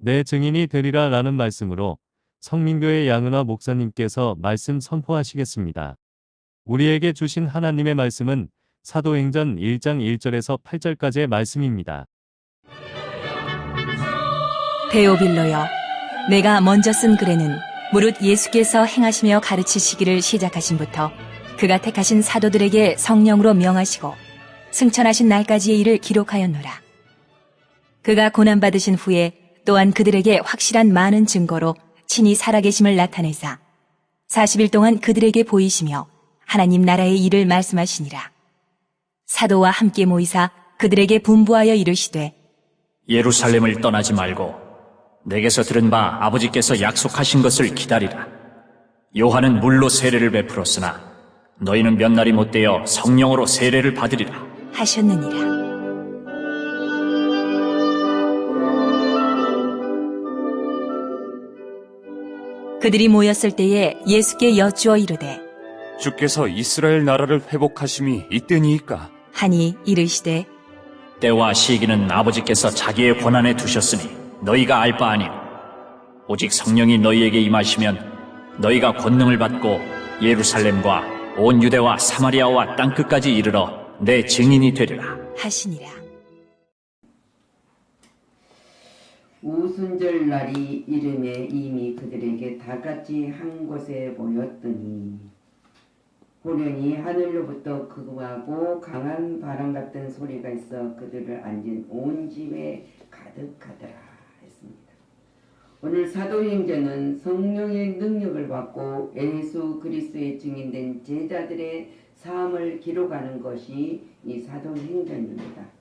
내 증인이 되리라 라는 말씀으로 성민교회 양은화 목사님께서 말씀 선포하시겠습니다. 우리에게 주신 하나님의 말씀은 사도행전 1장 1절에서 8절까지의 말씀입니다. 데오빌로여, 내가 먼저 쓴 글에는 무릇 예수께서 행하시며 가르치시기를 시작하신부터 그가 택하신 사도들에게 성령으로 명하시고 승천하신 날까지의 일을 기록하였노라. 그가 고난받으신 후에 또한 그들에게 확실한 많은 증거로 친히 살아계심을 나타내사 40일 동안 그들에게 보이시며 하나님 나라의 일을 말씀하시니라. 사도와 함께 모이사 그들에게 분부하여 이르시되 예루살렘을 떠나지 말고 내게서 들은 바 아버지께서 약속하신 것을 기다리라. 요한은 물로 세례를 베풀었으나 너희는 몇 날이 못되어 성령으로 세례를 받으리라 하셨느니라. 그들이 모였을 때에 예수께 여쭈어 이르되 주께서 이스라엘 나라를 회복하심이 이때니이까? 하니 이르시되 때와 시기는 아버지께서 자기의 권한에 두셨으니 너희가 알 바 아니오. 오직 성령이 너희에게 임하시면 너희가 권능을 받고 예루살렘과 온 유대와 사마리아와 땅끝까지 이르러 내 증인이 되리라 하시니라. 우순절 날이 이름에 이미 그들에게 다같이 한 곳에 모였더니 호련히 하늘로부터 극우하고 강한 바람 같은 소리가 있어 그들을 앉은 온 집에 가득하더라 했습니다. 오늘 사도행전은 성령의 능력을 받고 예수 그리스도의 증인된 제자들의 삶을 기록하는 것이 이 사도행전입니다.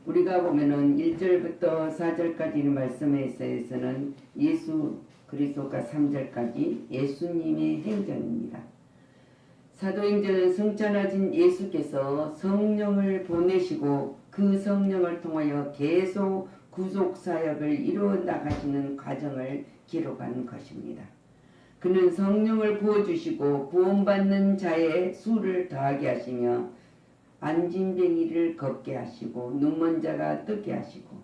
우리가 보면은 1절부터 4절까지 말씀에서는 예수 그리스도가 3절까지 예수님의 행전입니다. 사도행전은 승천하신 예수께서 성령을 보내시고 그 성령을 통하여 계속 구속사역을 이루어 나가시는 과정을 기록한 것입니다. 그는 성령을 부어주시고 구원받는 자의 수를 더하게 하시며 안진뱅이를 걷게 하시고 눈먼 자가 뜨게 하시고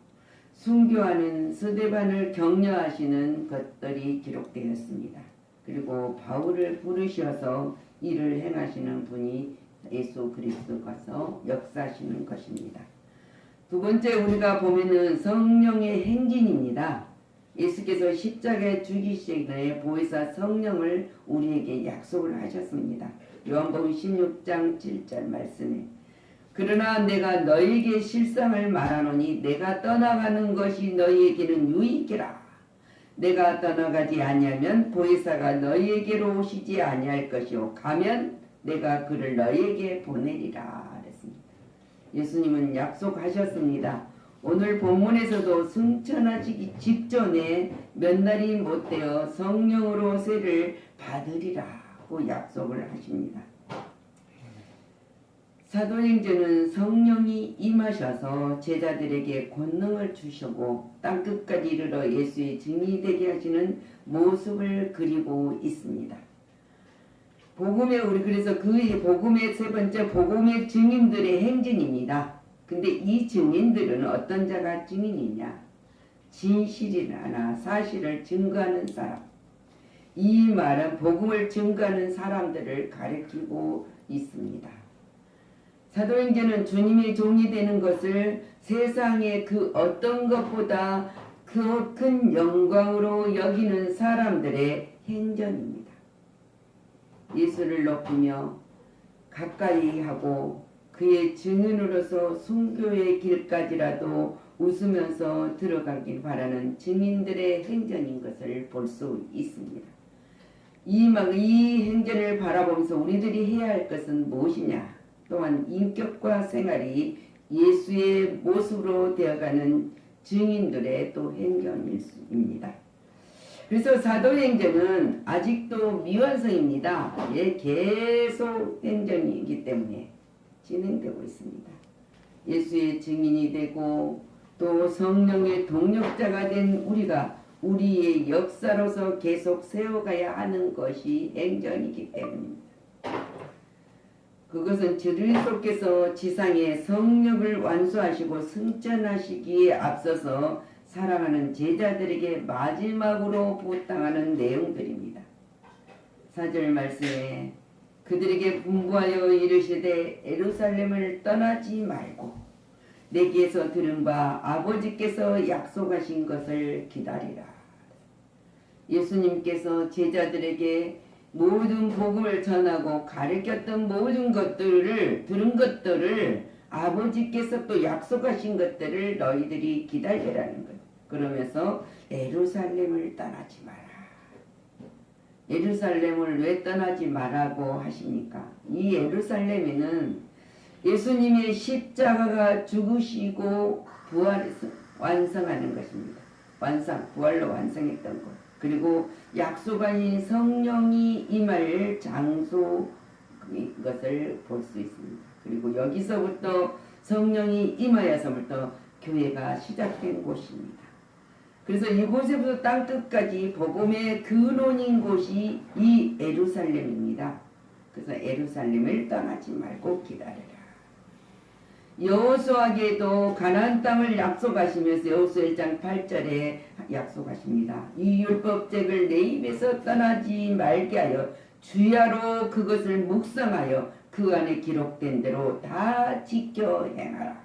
순교하는 스데반을 격려하시는 것들이 기록되었습니다. 그리고 바울을 부르셔서 일을 행하시는 분이 예수 그리스도가서 역사하시는 것입니다. 두 번째 우리가 보면은 성령의 행진입니다. 예수께서 십자가에 죽이시기 전에 보혜사 성령을 우리에게 약속을 하셨습니다. 요한복음 16장 7절 말씀에 그러나 내가 너희에게 실상을 말하노니 내가 떠나가는 것이 너희에게는 유익이라. 내가 떠나가지 아니하면 보혜사가 너희에게로 오시지 아니할 것이요 가면 내가 그를 너희에게 보내리라 그랬습니다. 예수님은 약속하셨습니다. 오늘 본문에서도 승천하시기 직전에 몇 날이 못되어 성령으로 세를 받으리라고 약속을 하십니다. 사도행전은 성령이 임하셔서 제자들에게 권능을 주시고 땅끝까지 이르러 예수의 증인이 되게 하시는 모습을 그리고 있습니다. 복음의 우리 그래서 그 복음의 세 번째 복음의 증인들의 행진입니다. 근데 이 증인들은 어떤 자가 증인이냐? 진실이나 사실을 증거하는 사람. 이 말은 복음을 증거하는 사람들을 가리키고 있습니다. 사도행전은 주님의 종이 되는 것을 세상의 그 어떤 것보다 그 큰 영광으로 여기는 사람들의 행전입니다. 예수를 높이며 가까이 하고 그의 증인으로서 순교의 길까지라도 웃으면서 들어가길 바라는 증인들의 행전인 것을 볼 수 있습니다. 이 행전을 바라보면서 우리들이 해야 할 것은 무엇이냐? 또한 인격과 생활이 예수의 모습으로 되어가는 증인들의 또 행전입니다. 그래서 사도행전은 아직도 미완성입니다. 계속 행전이기 때문에 진행되고 있습니다. 예수의 증인이 되고 또 성령의 동력자가 된 우리가 우리의 역사로서 계속 세워가야 하는 것이 행전이기 때문입니다. 그것은 그리스도께서 지상에 성령을 완수하시고 승천하시기에 앞서서 사랑하는 제자들에게 마지막으로 부탁하는 내용들입니다. 4절 말씀에 그들에게 분부하여 이르시되 예루살렘을 떠나지 말고 내게서 들은 바 아버지께서 약속하신 것을 기다리라. 예수님께서 제자들에게 모든 복음을 전하고 가르쳤던 모든 것들을 들은 것들을 아버지께서 또 약속하신 것들을 너희들이 기다리라는 거예요. 그러면서 예루살렘을 떠나지 마라. 예루살렘을 왜 떠나지 말라고 하십니까? 이 예루살렘에는 예수님의 십자가가 죽으시고 부활해서 완성하는 것입니다. 부활로 완성했던 것. 그리고 약속한 성령이 임할 장소 것을 볼 수 있습니다. 그리고 여기서부터 성령이 임하여서부터 교회가 시작된 곳입니다. 그래서 이곳에부터 땅끝까지 복음의 근원인 곳이 이 예루살렘입니다. 그래서 예루살렘을 떠나지 말고 기다려라. 여호수아에게도 가나안 땅을 약속하시면서 여호수아 1장 8절에 약속하십니다. 이 율법책을 내 입에서 떠나지 말게 하여 주야로 그것을 묵상하여 그 안에 기록된 대로 다 지켜 행하라.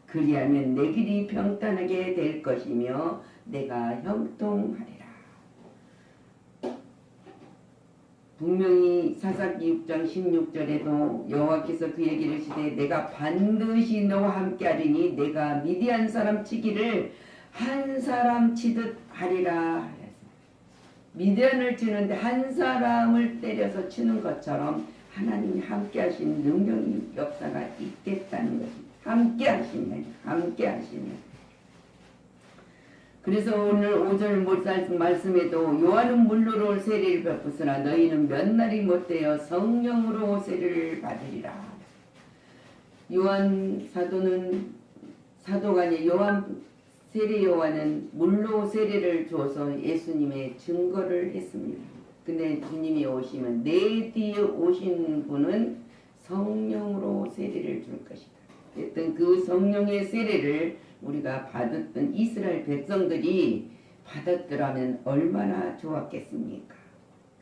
그리하면 내 길이 평탄하게 될 것이며 내가 형통하리라. 분명히 사사기 6장 16절에도 여호와께서 그에게 이르시되 내가 반드시 너와 함께하리니 내가 미디안 사람 치기를 한 사람 치듯 하리라. 미디안을 치는데 한 사람을 때려서 치는 것처럼 하나님이 함께하신 능력이 역사가 있겠다는 것입니다. 함께하시면. 그래서 오늘 5절 말씀에도 요한은 물로 세례를 베푸으나 너희는 몇 날이 못되어 성령으로 세례를 받으리라. 요한 사도가 아니라 세례 요한은 물로 세례를 줘서 예수님의 증거를 했습니다. 근데 주님이 오시면 내 뒤에 오신 분은 성령으로 세례를 줄 것이다. 했던 그 성령의 세례를 우리가 받았던 이스라엘 백성들이 받았더라면 얼마나 좋았겠습니까?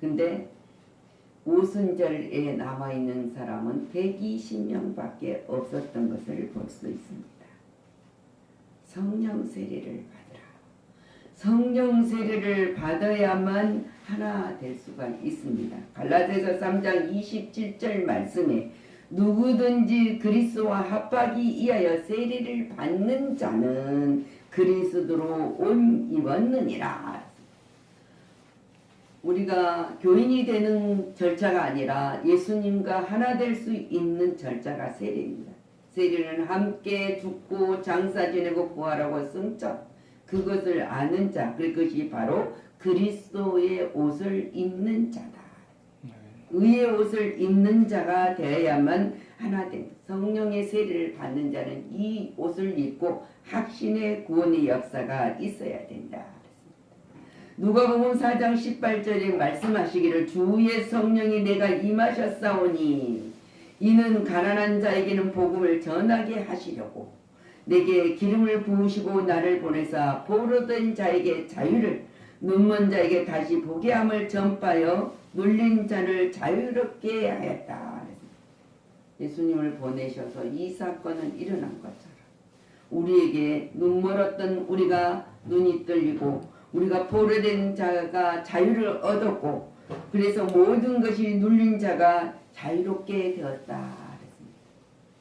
근데 오순절에 남아있는 사람은 120명밖에 없었던 것을 볼 수 있습니다. 성령 세례를 받으라. 성령 세례를 받아야만 하나 될 수가 있습니다. 갈라디아서 3장 27절 말씀에 누구든지 그리스도와 합하기 위하여 세례를 받는 자는 그리스도로 옷 입었느니라. 우리가 교인이 되는 절차가 아니라 예수님과 하나 될 수 있는 절차가 세례입니다. 세례는 함께 죽고 장사 지내고 부활하고 승천, 그것을 아는 자, 그것이 바로 그리스도의 옷을 입는 자다. 의의 옷을 입는 자가 되어야만 하나 된 성령의 세례를 받는 자는 이 옷을 입고 확신의 구원의 역사가 있어야 된다. 누가복음 4장 18절에 말씀하시기를 주의 성령이 내가 임하셨사오니 이는 가난한 자에게는 복음을 전하게 하시려고 내게 기름을 부으시고 나를 보내사 포로된 자에게 자유를 눈먼 자에게 다시 보게 함을 전파하여 눌린 자를 자유롭게 하였다. 예수님을 보내셔서 이 사건은 일어난 것처럼 우리에게 눈멀었던 우리가 눈이 뚫리고 우리가 포로된 자가 자유를 얻었고 그래서 모든 것이 눌린 자가 자유롭게 되었다.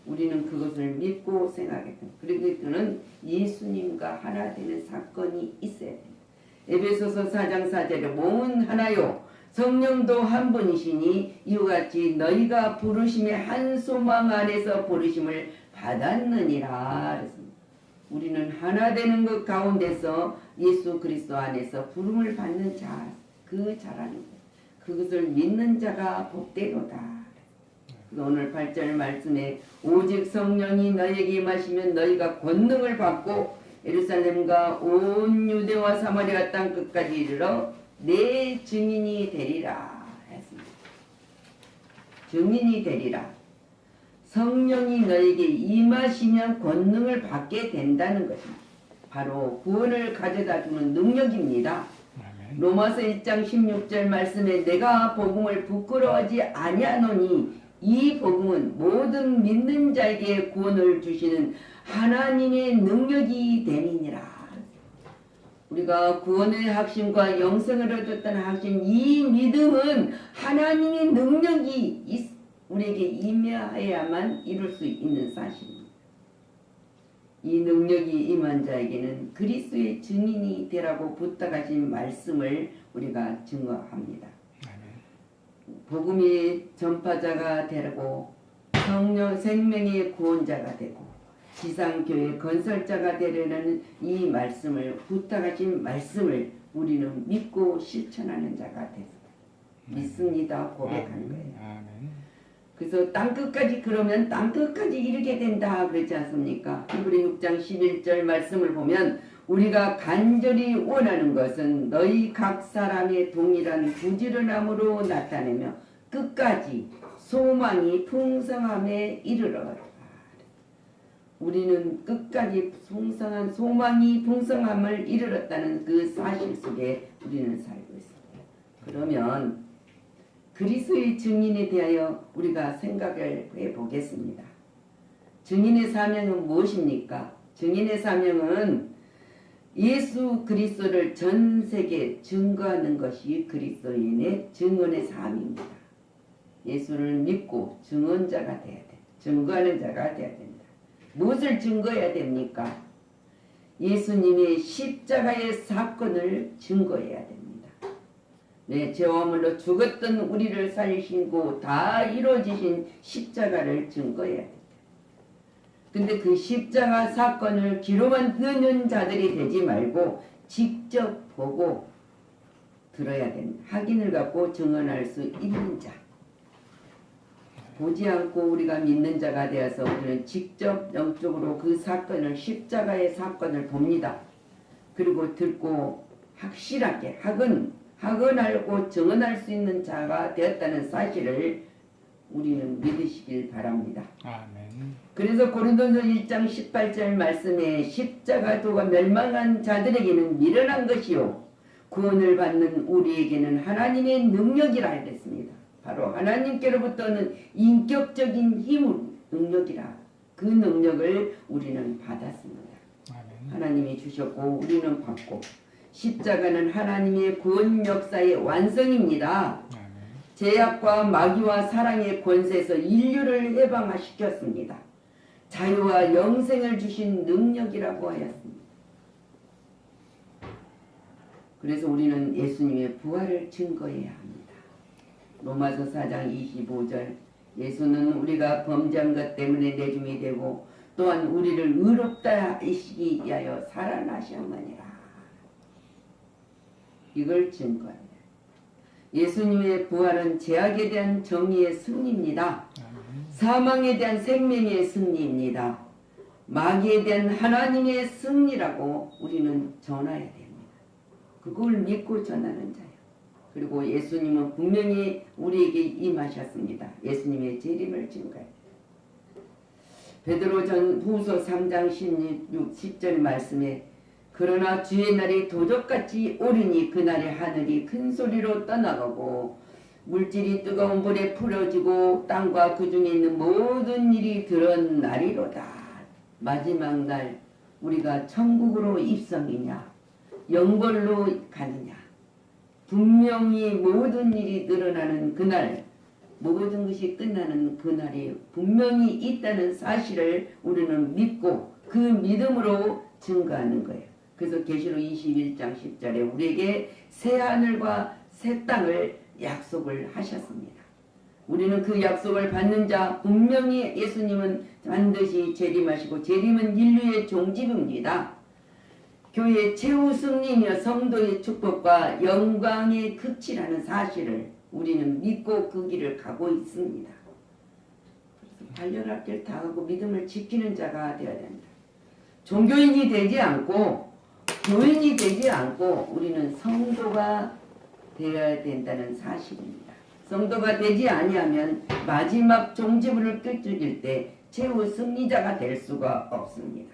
우리는 그것을 믿고 생각했던 그리고 그는 예수님과 하나 되는 사건이 있어야 됩니다. 에베소서 4장 4절에 몸은 하나요 성령도 한 분이시니 이와같이 너희가 부르심의 한 소망 안에서 부르심을 받았느니라. 우리는 하나 되는 것 가운데서 예수 그리스도 안에서 부름을 받는 자, 그 자라는 것, 그것을 믿는 자가 복되도다. 오늘 8절 말씀에 오직 성령이 너희에게 임하시면 너희가 권능을 받고 예루살렘과 온 유대와 사마리아 땅 끝까지 이르러 내 증인이 되리라 했습니다. 증인이 되리라. 성령이 너에게 임하시면 권능을 받게 된다는 것입니다. 바로 구원을 가져다 주는 능력입니다. 로마서 1장 16절 말씀에 내가 복음을 부끄러워하지 아니하노니 이 복음은 모든 믿는 자에게 구원을 주시는 하나님의 능력이 됨이니라. 우리가 구원의 확신과 영생을 얻었다는 확신, 이 믿음은 하나님의 능력이 우리에게 임하여야만 이룰 수 있는 사실입니다. 이 능력이 임한 자에게는 그리스도의 증인이 되라고 부탁하신 말씀을 우리가 증거합니다. 복음의 전파자가 되고 성령 생명의 구원자가 되고 지상교회 건설자가 되려는 이 말씀을 부탁하신 말씀을 우리는 믿고 실천하는 자가 되서 믿습니다 고백하는 거예요. 그래서 땅끝까지 그러면 땅끝까지 이르게 된다 그랬지 않습니까? 히브리 6장 11절 말씀을 보면 우리가 간절히 원하는 것은 너희 각 사람의 동일한 부지런함으로 나타내며 끝까지 소망이 풍성함에 이르러. 우리는 끝까지 풍성한 소망이 풍성함을 이르렀다는 그 사실 속에 우리는 살고 있습니다. 그러면 그리스도의 증인에 대하여 우리가 생각을 해보겠습니다. 증인의 사명은 무엇입니까? 증인의 사명은 예수 그리스도를 전 세계에 증거하는 것이 그리스도인의 증언의 삶입니다. 예수를 믿고 증언자가 되어야 돼. 증거하는 자가 되어야 됩니다. 무엇을 증거해야 됩니까? 예수님의 십자가의 사건을 증거해야 됩니다. 네, 죄화물로 죽었던 우리를 살리시고 다 이루어지신 십자가를 증거해야 됩니다. 근데 그 십자가 사건을 귀로만 듣는 자들이 되지 말고 직접 보고 들어야 됩니다. 확인을 갖고 증언할 수 있는 자. 보지 않고 우리가 믿는 자가 되어서 우리는 직접 영적으로 그 사건을 십자가의 사건을 봅니다. 그리고 듣고 확실하게 확언하고 증언할 수 있는 자가 되었다는 사실을 우리는 믿으시길 바랍니다. 아멘. 그래서 고린도서 1장 18절 말씀에 십자가 도가 멸망한 자들에게는 미련한 것이요 구원을 받는 우리에게는 하나님의 능력이라 했습니다. 바로 하나님께로부터는 인격적인 힘, 능력이라. 그 능력을 우리는 받았습니다. 아멘. 하나님이 주셨고 우리는 받고 십자가는 하나님의 구원 역사의 완성입니다. 아멘. 죄악과 마귀와 사랑의 권세에서 인류를 해방시켰습니다. 자유와 영생을 주신 능력이라고 하였습니다. 그래서 우리는 예수님의 부활을 증거해야 합니다. 로마서 4장 25절 예수는 우리가 범죄한 것 때문에 내줌이 되고 또한 우리를 의롭다 하시기 위하여 살아나셨느니라. 이걸 증거합니다. 예수님의 부활은 죄악에 대한 정의의 승리입니다. 사망에 대한 생명의 승리입니다. 마귀에 대한 하나님의 승리라고 우리는 전해야 됩니다. 그걸 믿고 전하는 자예요. 그리고 예수님은 분명히 우리에게 임하셨습니다. 예수님의 재림을 증거해요. 베드로전후서 3장 16, 10절 말씀에 그러나 주의 날이 도적같이 오르니 그날의 하늘이 큰 소리로 떠나가고 물질이 뜨거운 불에 풀어지고 땅과 그 중에 있는 모든 일이 드러나리로다. 마지막 날 우리가 천국으로 입성이냐 영벌로 가느냐 분명히 모든 일이 드러나는 그날 모든 것이 끝나는 그날이 분명히 있다는 사실을 우리는 믿고 그 믿음으로 증거하는 거예요. 그래서 계시록 21장 10절에 우리에게 새 하늘과 새 땅을 약속을 하셨습니다. 우리는 그 약속을 받는 자 분명히 예수님은 반드시 재림하시고 재림은 인류의 종집입니다. 교회의 최후 승리이며 성도의 축복과 영광의 극치라는 사실을 우리는 믿고 그 길을 가고 있습니다. 그래서 발견할 길 다 가고 믿음을 지키는 자가 되어야 됩니다. 종교인이 되지 않고 교인이 되지 않고 우리는 성도가 되어야 된다는 사실입니다. 성도가 되지 아니하면 마지막 종지부를 끄적일 때 최후 승리자가 될 수가 없습니다.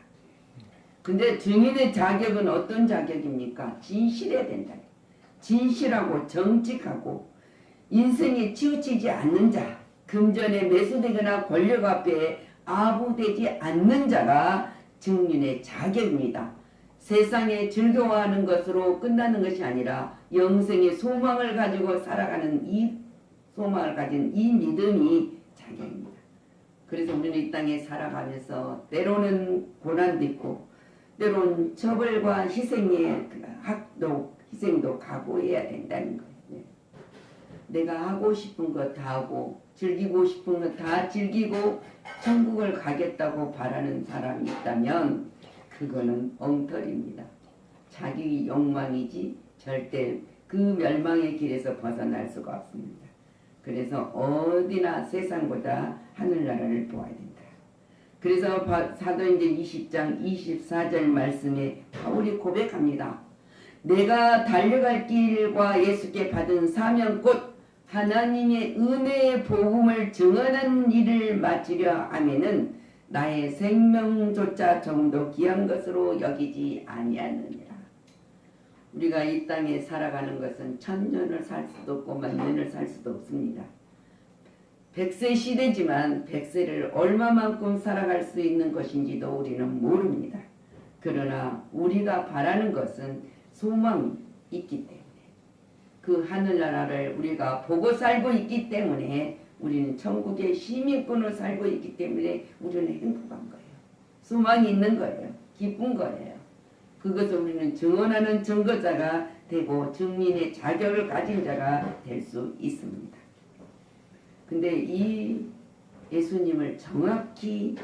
근데 증인의 자격은 어떤 자격입니까? 진실해야 된다. 진실하고 정직하고 인생에 치우치지 않는 자, 금전에 매수되거나 권력 앞에 아부되지 않는 자가 증인의 자격입니다. 세상에 즐거워하는 것으로 끝나는 것이 아니라 영생의 소망을 가지고 살아가는 이 소망을 가진 이 믿음이 자격입니다. 그래서 우리는 이 땅에 살아가면서 때로는 고난도 있고 때로는 처벌과 희생의 희생도 각오해야 된다는 거예요. 내가 하고 싶은 거 다 하고 즐기고 싶은 거 다 즐기고 천국을 가겠다고 바라는 사람이 있다면 그거는 엉터리입니다. 자기 욕망이지 절대 그 멸망의 길에서 벗어날 수가 없습니다. 그래서 어디나 세상보다 하늘나라를 보아야 된다. 그래서 사도행전 20장 24절 말씀에 바울이 고백합니다. 내가 달려갈 길과 예수께 받은 사명 곧 하나님의 은혜의 복음을 증언하는 일을 마치려 하면은 나의 생명조차 정도 귀한 것으로 여기지 아니하느니라. 우리가 이 땅에 살아가는 것은 1000년을 살 수도 없고 10,000년을 살 수도 없습니다. 100세 시대지만 100세를 얼마만큼 살아갈 수 있는 것인지도 우리는 모릅니다. 그러나 우리가 바라는 것은 소망이 있기 때문에 그 하늘나라를 우리가 보고 살고 있기 때문에 우리는 천국의 시민권을 살고 있기 때문에 우리는 행복한 거예요. 소망이 있는 거예요. 기쁜 거예요. 그것을 우리는 증언하는 증거자가 되고 증인의 자격을 가진 자가 될 수 있습니다. 근데 이 예수님을 정확하게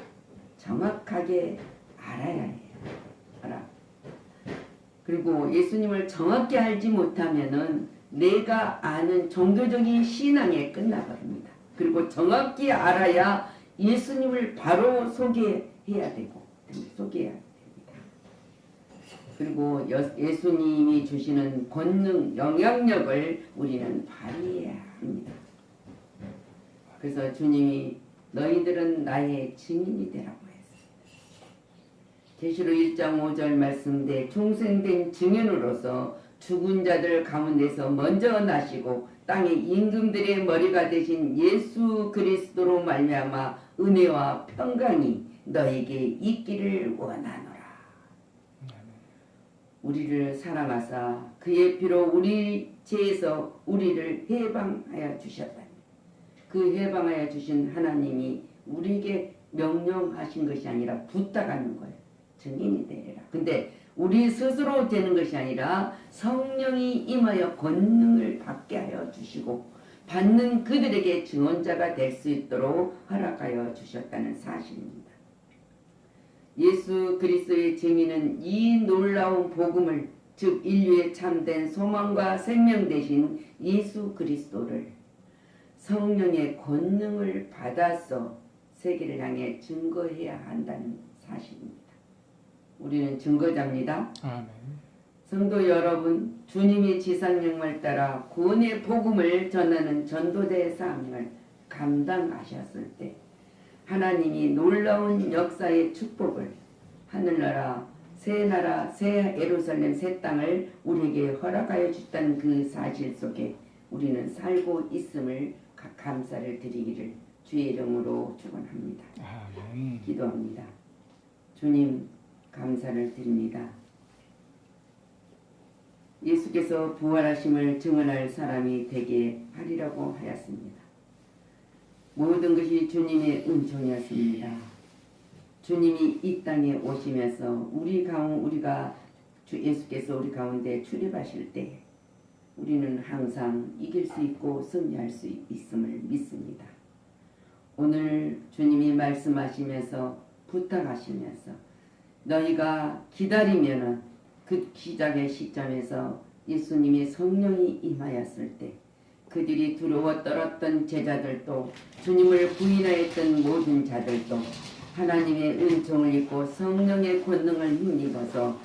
알아야 해요. 그리고 예수님을 정확히 알지 못하면은 내가 아는 종교적인 신앙에 끝나버립니다. 그리고 정확히 알아야 예수님을 바로 소개해야 됩니다. 그리고 예수님이 주시는 권능, 영향력을 우리는 발휘해야 합니다. 그래서 주님이 너희들은 나의 증인이 되라고 했습니다. 계시록 1장 5절 말씀대 중생된 증인으로서 죽은 자들 가운데서 먼저 나시고 땅의 임금들의 머리가 되신 예수 그리스도로 말미암아 은혜와 평강이 너에게 있기를 원하노라. 우리를 사랑하사 그의 피로 우리 죄에서 우리를 해방하여 주셨다. 그 해방하여 주신 하나님이 우리에게 명령하신 것이 아니라 부탁하는 거예요. 증인이 되리라. 근데 우리 스스로 되는 것이 아니라 성령이 임하여 권능을 받게 하여 주시고 받는 그들에게 증언자가 될 수 있도록 허락하여 주셨다는 사실입니다. 예수 그리스도의 증인은 이 놀라운 복음을 즉 인류의 참된 소망과 생명 되신 예수 그리스도를 성령의 권능을 받아서 세계를 향해 증거해야 한다는 사실입니다. 우리는 증거자입니다. 아멘. 성도 여러분, 주님이 지상명령을 따라 구원의 복음을 전하는 전도자의 사명을 감당하셨을 때 하나님이 놀라운 역사의 축복을 하늘나라, 새 예루살렘, 새 땅을 우리에게 허락하여 주셨다는 그 사실 속에 우리는 살고 있음을 감사를 드리기를 주의 이름으로 축원합니다. 아멘. 기도합니다. 주님 감사를 드립니다. 예수께서 부활하심을 증언할 사람이 되게 하리라고 하였습니다. 모든 것이 주님의 은총이었습니다. 주님이 이 땅에 오시면서 예수께서 우리 가운데 출입하실 때 우리는 항상 이길 수 있고 승리할 수 있음을 믿습니다. 오늘 주님이 말씀하시면서 부탁하시면서 너희가 기다리면은 그 기적의 시점에서 예수님의 성령이 임하였을 때 그들이 두려워 떨었던 제자들도 주님을 부인하였던 모든 자들도 하나님의 은총을 입고 성령의 권능을 힘입어서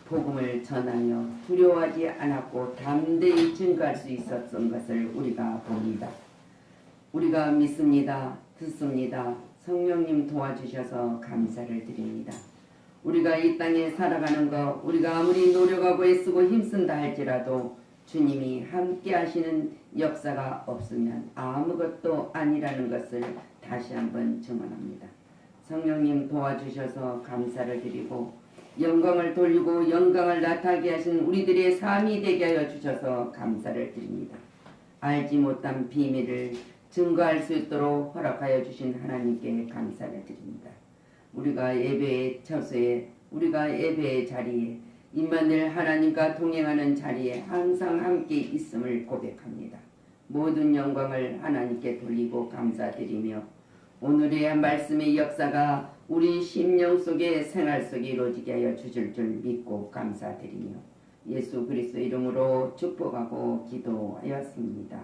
복음을 전하며 두려워하지 않았고 담대히 증거할 수 있었던 것을 우리가 봅니다. 우리가 믿습니다. 듣습니다. 성령님 도와주셔서 감사를 드립니다. 우리가 이 땅에 살아가는 것, 우리가 아무리 노력하고 애쓰고 힘쓴다 할지라도 주님이 함께 하시는 역사가 없으면 아무것도 아니라는 것을 다시 한번 증언합니다. 성령님 도와주셔서 감사를 드리고 영광을 돌리고 영광을 나타나게 하신 우리들의 삶이 되게 하여 주셔서 감사를 드립니다. 알지 못한 비밀을 증거할 수 있도록 허락하여 주신 하나님께 감사를 드립니다. 우리가 예배의 처소에, 우리가 예배의 자리에, 임마누엘 하나님과 동행하는 자리에 항상 함께 있음을 고백합니다. 모든 영광을 하나님께 돌리고 감사드리며 오늘의 말씀의 역사가 우리 심령 속에 생활 속에 이루어지게 하여 주실 줄 믿고 감사드리며 예수 그리스도 이름으로 축복하고 기도하였습니다.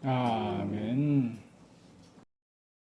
아멘.